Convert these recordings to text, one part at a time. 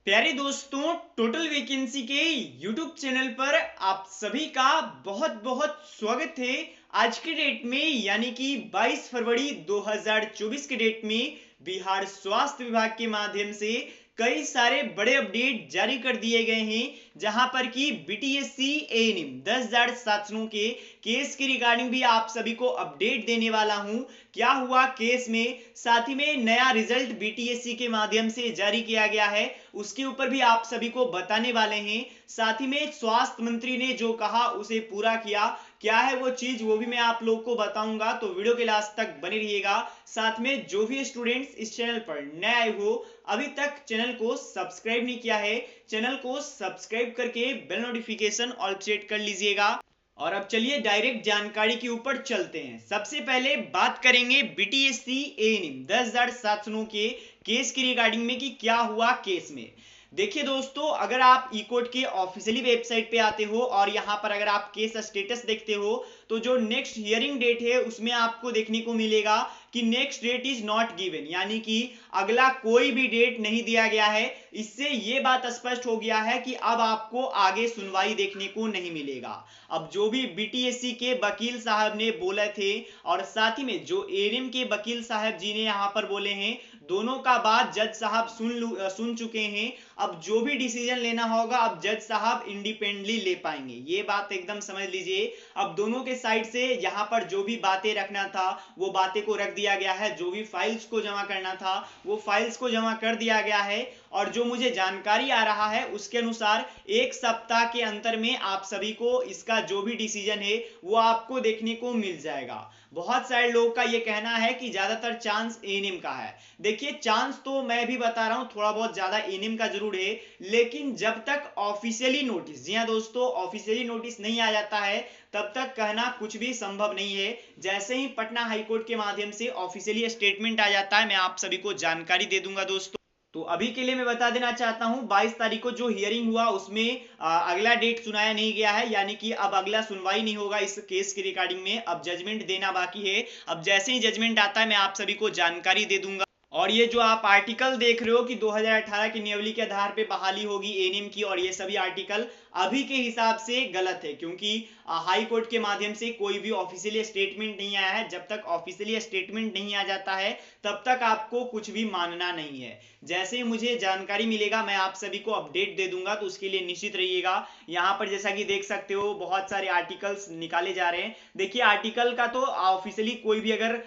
प्यारे दोस्तों, total vacancy के यूट्यूब चैनल पर आप सभी का बहुत बहुत स्वागत है। आज के डेट में यानी कि 22 फरवरी 2024 के डेट में बिहार स्वास्थ्य विभाग के माध्यम से कई सारे बड़े अपडेट जारी कर दिए गए हैं, जहां पर कि बीटीएससी एएनएम 10,000 छात्रों के केस की रिगार्डिंग भी आप सभी को अपडेट देने वाला हूं। क्या हुआ केस में, साथ ही में नया रिजल्ट बीटीएससी के माध्यम से जारी किया गया है, उसके ऊपर भी आप सभी को बताने वाले हैं। साथ ही में स्वास्थ्य मंत्री ने जो कहा उसे पूरा किया, क्या है वो चीज, वो भी मैं आप लोग को बताऊंगा, तो वीडियो के लास्ट तक बने रहिएगा। साथ में जो भी स्टूडेंट्स इस चैनल पर नए आए हो, अभी तक चैनल को सब्सक्राइब नहीं किया है, चैनल को सब्सक्राइब करके बेल नोटिफिकेशन ऑल सेट कर लीजिएगा। और अब चलिए डायरेक्ट जानकारी के ऊपर चलते हैं। सबसे पहले बात करेंगे बीटीएससी एएनएम 10,000 छात्रों के केस की रिगार्डिंग में कि क्या हुआ केस में। देखिए दोस्तों, अगर आप ई कोर्ट के ऑफिशियली वेबसाइट पे आते हो और यहाँ पर अगर आप केस स्टेटस देखते हो, तो जो नेक्स्ट हियरिंग डेट है उसमें आपको देखने को मिलेगा कि next date is not given, यानी कि अगला कोई भी डेट नहीं दिया गया है। इससे ये बात स्पष्ट हो गया है कि अब आपको आगे सुनवाई देखने को नहीं मिलेगा। अब जो भी बीटीएससी के वकील साहब ने बोले थे और साथ ही में जो एएनएम के वकील साहब जी ने यहाँ पर बोले हैं, दोनों का बात जज साहब सुन चुके हैं। अब जो भी डिसीजन लेना होगा अब जज साहब इंडिपेंडेंटली ले पाएंगे, ये बात एकदम समझ लीजिए। अब दोनों के साइड से यहाँ पर जो भी बातें रखना था वो बातें को रख दिया गया है, जो भी फाइल्स को जमा करना था वो फाइल्स को जमा कर दिया गया है। और जो मुझे जानकारी आ रहा है उसके अनुसार एक सप्ताह के अंतर में आप सभी को इसका जो भी डिसीजन है वो आपको देखने को मिल जाएगा। बहुत सारे लोगों का ये कहना है कि ज्यादातर चांस एएनएम का है। देखिए, चांस तो मैं भी बता रहा हूं थोड़ा बहुत ज्यादा एएनएम का जरूर है, लेकिन जब तक ऑफिशियली नोटिस, जी हाँ दोस्तों, ऑफिशियली नोटिस नहीं आ जाता है तब तक कहना कुछ भी संभव नहीं है। जैसे ही पटना हाईकोर्ट के माध्यम से ऑफिशियली स्टेटमेंट आ जाता है मैं आप सभी को जानकारी दे दूंगा दोस्तों। तो अभी के लिए मैं बता देना चाहता हूं 22 तारीख को जो हियरिंग हुआ उसमें अगला डेट सुनाया नहीं गया है, यानी कि अब अगला सुनवाई नहीं होगा इस केस की रिगार्डिंग में। अब जजमेंट देना बाकी है। अब जैसे ही जजमेंट आता है मैं आप सभी को जानकारी दे दूंगा। और ये जो आप आर्टिकल देख रहे हो कि 2018 की नियमावली के आधार पे बहाली होगी एएनएम की, और ये सभी आर्टिकल अभी के हिसाब से गलत है, क्योंकि हाई कोर्ट के माध्यम से कोई भी ऑफिशियली स्टेटमेंट नहीं आया है। जब तक ऑफिशियली स्टेटमेंट नहीं आ जाता है तब तक आपको कुछ भी मानना नहीं है। जैसे ही मुझे जानकारी मिलेगा मैं आप सभी को अपडेट दे दूंगा, तो उसके लिए निश्चित रहिएगा। यहाँ पर जैसा कि देख सकते हो बहुत सारे आर्टिकल्स निकाले जा रहे हैं। देखिए, आर्टिकल का तो ऑफिशियली कोई भी अगर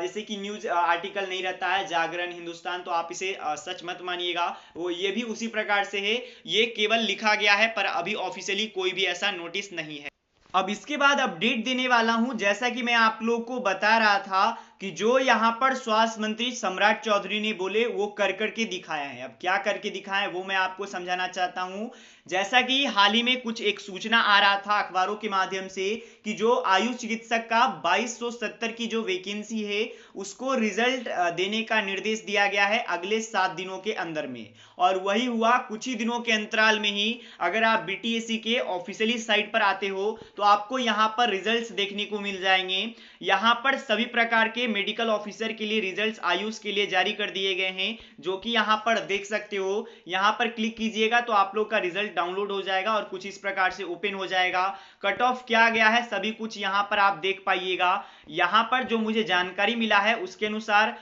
जैसे कि न्यूज आर्टिकल नहीं रहता है, जागरण, हिंदुस्तान, तो आप इसे सच मत मानिएगा, वो ये भी उसी प्रकार से है। ये केवल लिखा गया है पर अभी ऑफिशियली कोई भी ऐसा नोटिस नहीं है। अब इसके बाद अपडेट देने वाला हूं, जैसा कि मैं आप लोग को बता रहा था कि जो यहां पर स्वास्थ्य मंत्री सम्राट चौधरी ने बोले वो कर करके दिखाया है। अब क्या करके दिखाया है वो मैं आपको समझाना चाहता हूं। जैसा कि हाल ही में कुछ एक सूचना आ रहा था अखबारों के माध्यम से कि जो आयुष चिकित्सक का 2270 की जो वैकेंसी है उसको रिजल्ट देने का निर्देश दिया गया है अगले 7 दिनों के अंदर में। और वही हुआ, कुछ ही दिनों के अंतराल में ही अगर आप बीटीएससी के ऑफिशियली साइट पर आते हो तो आपको यहाँ पर रिजल्ट्स देखने को मिल जाएंगे। यहाँ पर सभी प्रकार के मेडिकल ऑफिसर के लिए रिजल्ट्स आयुष के लिए जारी कर दिए गए हैं, जो कि यहाँ पर देख सकते हो। यहाँ पर क्लिक कीजिएगा तो आप लोग का रिजल्ट डाउनलोड हो जाएगा और कुछ इस प्रकार से ओपन हो जाएगा। कट ऑफ क्या गया है सभी कुछ यहाँ पर आप देख पाइएगा। यहाँ पर जो मुझे जानकारी मिला है उसके अनुसार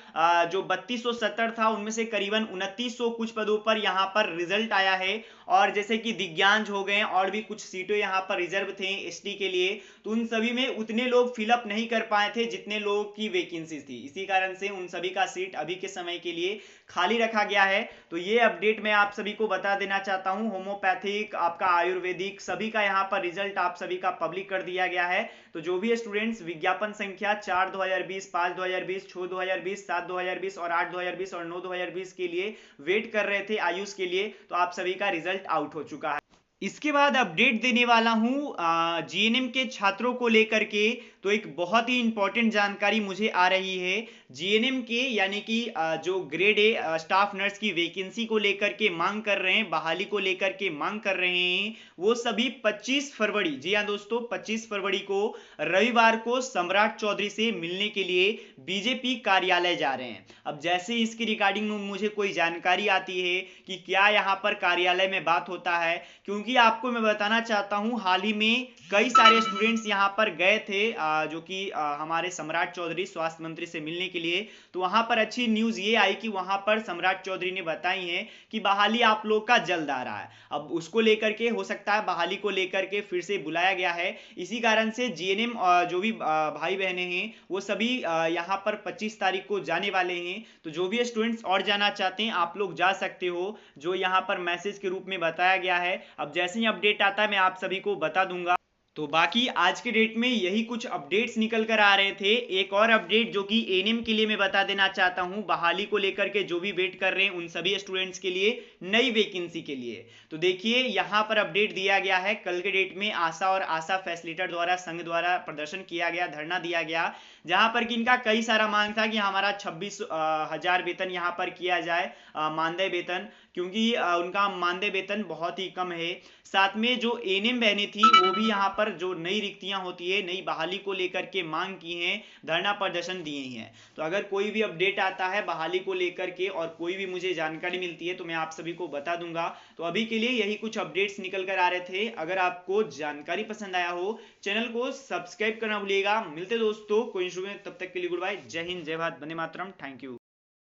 जो 3270 था उनमें से करीबन 2900 कुछ पदों पर यहाँ पर रिजल्ट आया है। और जैसे कि दिव्यांग हो गए और भी कुछ सीटें यहाँ पर रिजर्व थे एसटी के लिए, तो उन सभी में उतने लोग फिलअप नहीं कर पाए थे जितने लोगों की वैकेंसी थी। इसी कारण से उन सभी का सीट अभी के समय के लिए खाली रखा गया है। तो ये अपडेट मैं आप सभी को बता देना चाहता हूं। होम्योपैथिक, आपका आयुर्वेदिक, सभी का यहाँ पर रिजल्ट आप सभी का पब्लिक कर दिया गया है। तो जो भी स्टूडेंट्स विज्ञापन संख्या 4/2020, 5/2020, 6/2020, 7/2020 और 8/2020 और 9/2020 के लिए वेट कर रहे थे आयुष के लिए, तो आप सभी का रिजल्ट आउट हो चुका है। इसके बाद अपडेट देने वाला हूं जीएनएम के छात्रों को लेकर के। तो एक बहुत ही इंपॉर्टेंट जानकारी मुझे आ रही है। जीएनएम के यानी कि जो ग्रेड ए स्टाफ नर्स की वैकेंसी को लेकर के मांग कर रहे हैं, बहाली को लेकर के मांग कर रहे हैं, वो सभी 25 फरवरी, जी हाँ दोस्तों, 25 फरवरी को रविवार को सम्राट चौधरी से मिलने के लिए बीजेपी कार्यालय जा रहे हैं। अब जैसे इसकी रिगार्डिंग में मुझे कोई जानकारी आती है कि क्या यहाँ पर कार्यालय में बात होता है, क्योंकि आपको मैं बताना चाहता हूँ हाल ही में कई सारे स्टूडेंट्स यहाँ पर गए थे जो कि हमारे सम्राट चौधरी स्वास्थ्य मंत्री से मिलने के लिए। तो वहां पर अच्छी न्यूज ये आई कि वहां पर सम्राट चौधरी ने बताई है कि बहाली आप लोग का जल्द आ रहा है। अब उसको लेकर के हो सकता है बहाली को लेकर के फिर से बुलाया गया है। इसी कारण से जीएनएम जो भी भाई बहने हैं वो सभी यहाँ पर 25 तारीख को जाने वाले हैं। तो जो भी स्टूडेंट्स और जाना चाहते हैं आप लोग जा सकते हो, जो यहाँ पर मैसेज के रूप में बताया गया है। अब जैसे ही अपडेट आता है मैं आप सभी को बता दूंगा। तो बाकी आज के डेट में यही कुछ अपडेट्स निकल कर आ रहे थे। एक और अपडेट जो कि एएनएम के लिए मैं बता देना चाहता हूं, बहाली को लेकर के जो भी वेट कर रहे हैं उन सभी स्टूडेंट्स के लिए, नई वैकेंसी के लिए। तो देखिए यहां पर अपडेट दिया गया है। कल के डेट में आशा और आशा फैसिलिटेटर द्वारा संघ द्वारा प्रदर्शन किया गया, धरना दिया गया, जहां पर कि इनका कई सारा मांग था कि हमारा 26,000 वेतन यहां पर किया जाए, मानदेय वेतन, क्योंकि उनका मानदेय वेतन बहुत ही कम है। साथ में जो एएनएम बहनें थी वो भी यहाँ पर जो नई रिक्तियां होती है, नई बहाली को लेकर के मांग की हैं, धरना प्रदर्शन दिए हैं। तो अगर कोई भी अपडेट आता है बहाली को लेकर के और कोई भी मुझे जानकारी मिलती है तो मैं आप सभी को बता दूंगा। तो अभी के लिए यही कुछ अपडेट्स निकल कर आ रहे थे। अगर आपको जानकारी पसंद आया हो चैनल को सब्सक्राइब करना भूलिएगा। मिलते दोस्तों कोई इशू में, तब तक के लिए गुड बाय, जय हिंद, जय भारत, वंदे मातरम, थैंक यू।